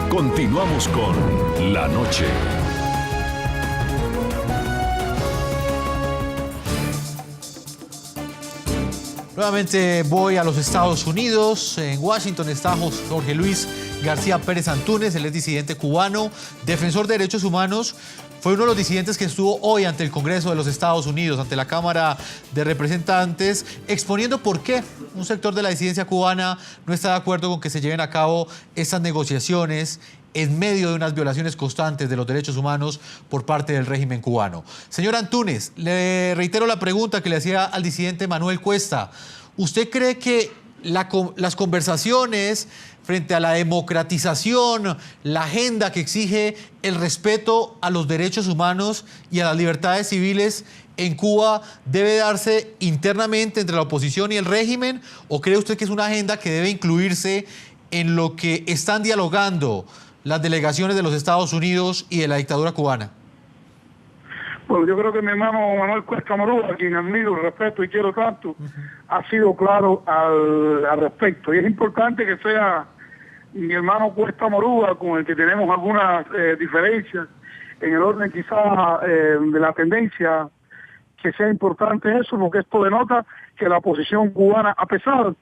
Continuamos con La Noche. Nuevamente voy a los Estados Unidos. En Washington está Jorge Luis García Pérez Antúnez, él es disidente cubano, defensor de derechos humanos. Fue uno de los disidentes que estuvo hoy ante el Congreso de los Estados Unidos, ante la Cámara de Representantes, exponiendo por qué un sector de la disidencia cubana no está de acuerdo con que se lleven a cabo estas negociaciones en medio de unas violaciones constantes de los derechos humanos por parte del régimen cubano. Señor Antúnez, le reitero la pregunta que le hacía al disidente Manuel Cuesta. ¿Usted cree que las conversaciones frente a la democratización, la agenda que exige el respeto a los derechos humanos y a las libertades civiles en Cuba debe darse internamente entre la oposición y el régimen? ¿O cree usted que es una agenda que debe incluirse en lo que están dialogando las delegaciones de los Estados Unidos y de la dictadura cubana? Bueno, yo creo que mi hermano Manuel Cuesta Morúa, a quien admiro, respeto y quiero tanto, ha sido claro al respecto. Y es importante que sea mi hermano Cuesta Morúa, con el que tenemos algunas diferencias en el orden quizás de la tendencia, que sea importante eso, porque esto denota que la oposición cubana, a pesar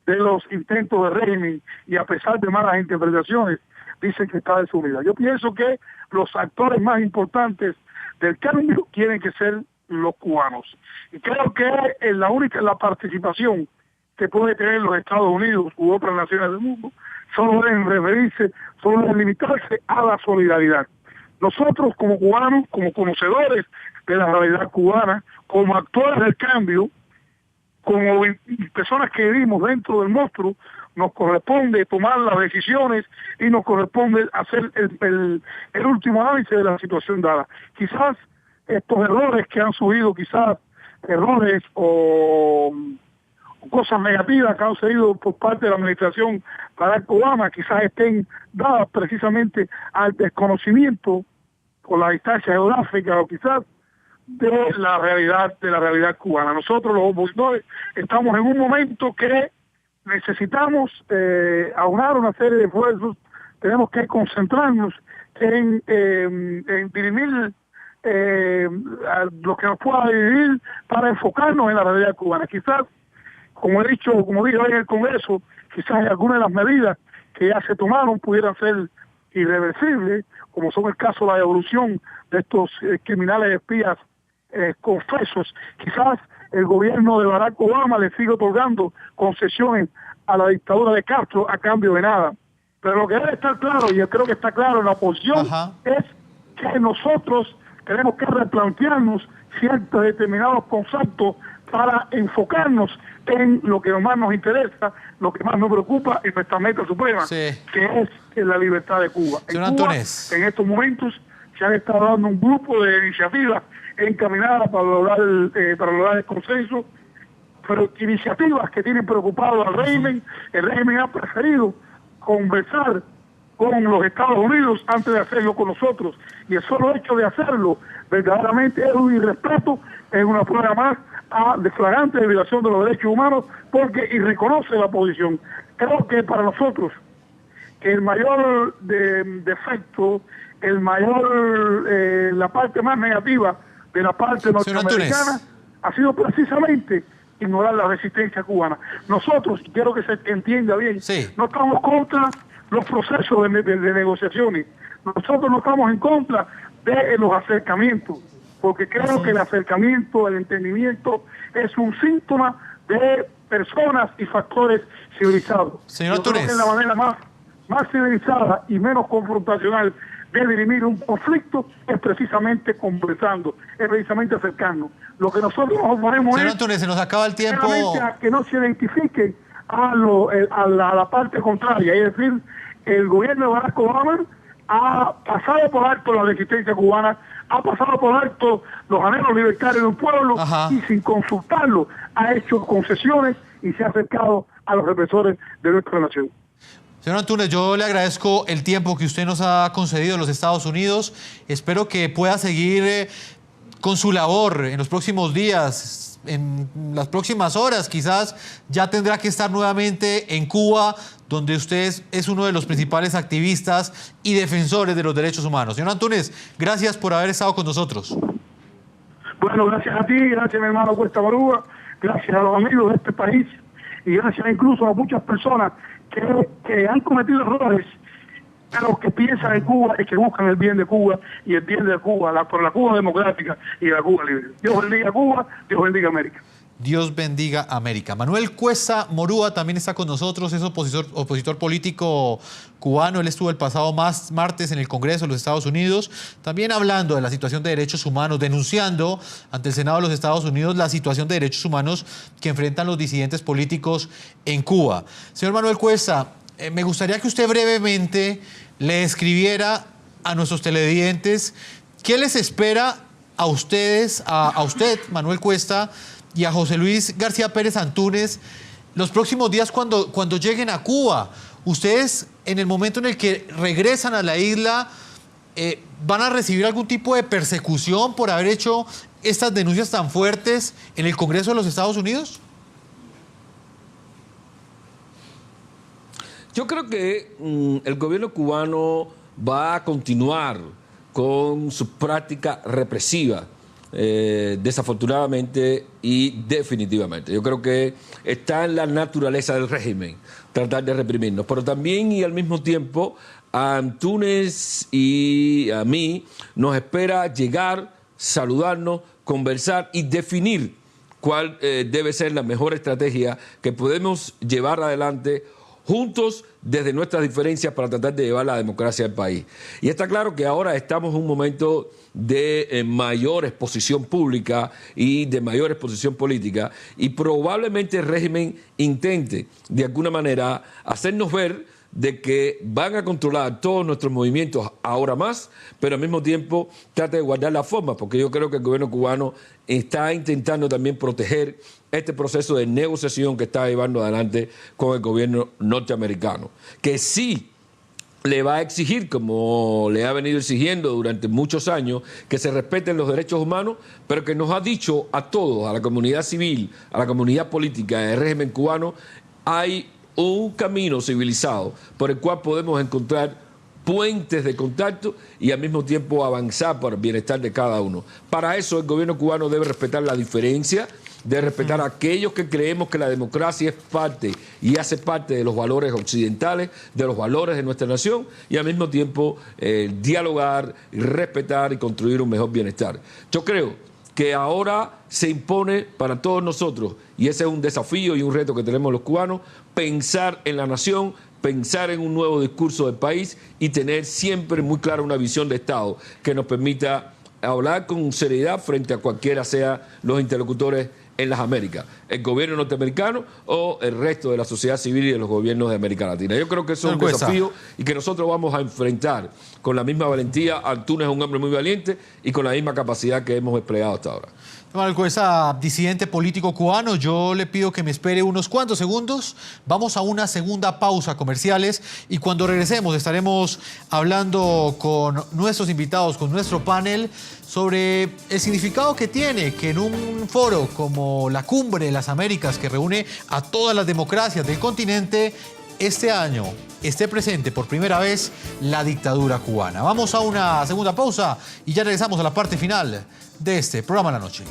de los intentos de régimen y a pesar de malas interpretaciones, dicen que está desunida. Yo pienso que los actores más importantes del cambio tienen que ser los cubanos. Y creo que la participación que puede tener los Estados Unidos u otras naciones del mundo solo deben referirse, solo deben limitarse a la solidaridad. Nosotros como cubanos, como conocedores de la realidad cubana, como actores del cambio, como personas que vivimos dentro del monstruo, nos corresponde tomar las decisiones y nos corresponde hacer el último análisis de la situación dada. Quizás estos errores que han subido, quizás errores o cosas negativas que han sucedido por parte de la administración Barack Obama, quizás estén dadas precisamente al desconocimiento por la distancia geográfica o quizás de la realidad cubana. Nosotros los opositores estamos en un momento que necesitamos aunar una serie de esfuerzos, tenemos que concentrarnos en dirimir lo que nos pueda dividir para enfocarnos en la realidad cubana. Quizás, como dije hoy en el Congreso, quizás algunas de las medidas que ya se tomaron pudieran ser irreversibles, como son el caso de la devolución de estos criminales espías confesos. Quizás el gobierno de Barack Obama le sigue otorgando concesiones a la dictadura de Castro a cambio de nada. Pero lo que debe estar claro, y yo creo que está claro en la oposición, es que nosotros tenemos que replantearnos ciertos determinados conceptos para enfocarnos en lo que más nos interesa, lo que más nos preocupa y nuestra meta suprema, que es la libertad de Cuba. En Cuba, en estos momentos, se han estado dando un grupo de iniciativas encaminadas para lograr el consenso, pero iniciativas que tienen preocupado al régimen. El régimen ha preferido conversar con los Estados Unidos antes de hacerlo con nosotros, y el solo hecho de hacerlo verdaderamente es un irrespeto, es una prueba más de flagrante violación de los derechos humanos, porque irreconoce la posición. Creo que para nosotros el mayor defecto, la parte más negativa de la parte norteamericana ha sido precisamente ignorar la resistencia cubana. Nosotros, quiero que se entienda bien, no estamos contra los procesos de negociaciones. Nosotros no estamos en contra de los acercamientos, porque creo que el acercamiento, el entendimiento, es un síntoma de personas y factores civilizados. Señor Creo que la manera más civilizada y menos confrontacional de dirimir un conflicto es precisamente conversando, es precisamente acercarnos. Lo que nosotros nos oponemos Señor Antúnez, se nos acaba el tiempo. A que no se identifiquen a la parte contraria, es decir, el gobierno de Barack Obama ha pasado por alto la resistencia cubana, ha pasado por alto los anhelos libertarios de un pueblo y sin consultarlo ha hecho concesiones y se ha acercado a los represores de nuestra nación. Señor Antúnez, yo le agradezco el tiempo que usted nos ha concedido en los Estados Unidos. Espero que pueda seguir con su labor en los próximos días, en las próximas horas quizás ya tendrá que estar nuevamente en Cuba, donde usted es uno de los principales activistas y defensores de los derechos humanos. Señor Antúnez, gracias por haber estado con nosotros. Bueno, gracias a ti, gracias a mi hermano Cuesta Morúa, gracias a los amigos de este país y gracias incluso a muchas personas que han cometido errores, pero que piensan en Cuba y que buscan el bien de Cuba y el bien de Cuba, por la Cuba democrática y la Cuba libre. Dios bendiga a Cuba, Dios bendiga a América. Dios bendiga América. Manuel Cuesta Morúa también está con nosotros, es opositor político cubano. Él estuvo el pasado martes en el Congreso de los Estados Unidos, también hablando de la situación de derechos humanos, denunciando ante el Senado de los Estados Unidos la situación de derechos humanos que enfrentan los disidentes políticos en Cuba. Señor Manuel Cuesta, me gustaría que usted brevemente le escribiera a nuestros televidentes qué les espera a ustedes, a usted, Manuel Cuesta, y a José Luis García Pérez Antúnez los próximos días cuando lleguen a Cuba. Ustedes, en el momento en el que regresan a la isla, ¿van a recibir algún tipo de persecución por haber hecho estas denuncias tan fuertes en el Congreso de los Estados Unidos? Yo creo que el gobierno cubano va a continuar con su práctica represiva, desafortunadamente y definitivamente. Yo creo que está en la naturaleza del régimen tratar de reprimirnos, pero también y al mismo tiempo a Antúnez y a mí nos espera llegar, saludarnos, conversar y definir cuál debe ser la mejor estrategia que podemos llevar adelante juntos desde nuestras diferencias para tratar de llevar la democracia al país. Y está claro que ahora estamos en un momento de mayor exposición pública y de mayor exposición política y probablemente el régimen intente de alguna manera hacernos ver de que van a controlar todos nuestros movimientos ahora más, pero al mismo tiempo trata de guardar la forma, porque yo creo que el gobierno cubano está intentando también proteger este proceso de negociación que está llevando adelante con el gobierno norteamericano, que sí le va a exigir, como le ha venido exigiendo durante muchos años, que se respeten los derechos humanos, pero que nos ha dicho a todos, a la comunidad civil, a la comunidad política del régimen cubano, hay un camino civilizado por el cual podemos encontrar puentes de contacto y al mismo tiempo avanzar por el bienestar de cada uno. Para eso el gobierno cubano debe respetar la diferencia, debe respetar a aquellos que creemos que la democracia es parte y hace parte de los valores occidentales, de los valores de nuestra nación y al mismo tiempo dialogar, respetar y construir un mejor bienestar. Yo creo que ahora se impone para todos nosotros, y ese es un desafío y un reto que tenemos los cubanos, pensar en la nación, pensar en un nuevo discurso del país y tener siempre muy clara una visión de Estado que nos permita hablar con seriedad frente a cualquiera sea los interlocutores en las Américas, el gobierno norteamericano o el resto de la sociedad civil y de los gobiernos de América Latina. Yo creo que eso es un desafío y que nosotros vamos a enfrentar con la misma valentía. Antúnez es un hombre muy valiente y con la misma capacidad que hemos empleado hasta ahora. Manuel Cuesta, disidente político cubano, yo le pido que me espere unos cuantos segundos. Vamos a una segunda pausa comerciales y cuando regresemos estaremos hablando con nuestros invitados, con nuestro panel, sobre el significado que tiene que en un foro como la Cumbre de las Américas, que reúne a todas las democracias del continente, este año esté presente por primera vez la dictadura cubana. Vamos a una segunda pausa y ya regresamos a la parte final de este programa La Noche.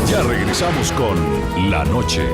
Ya regresamos con La Noche.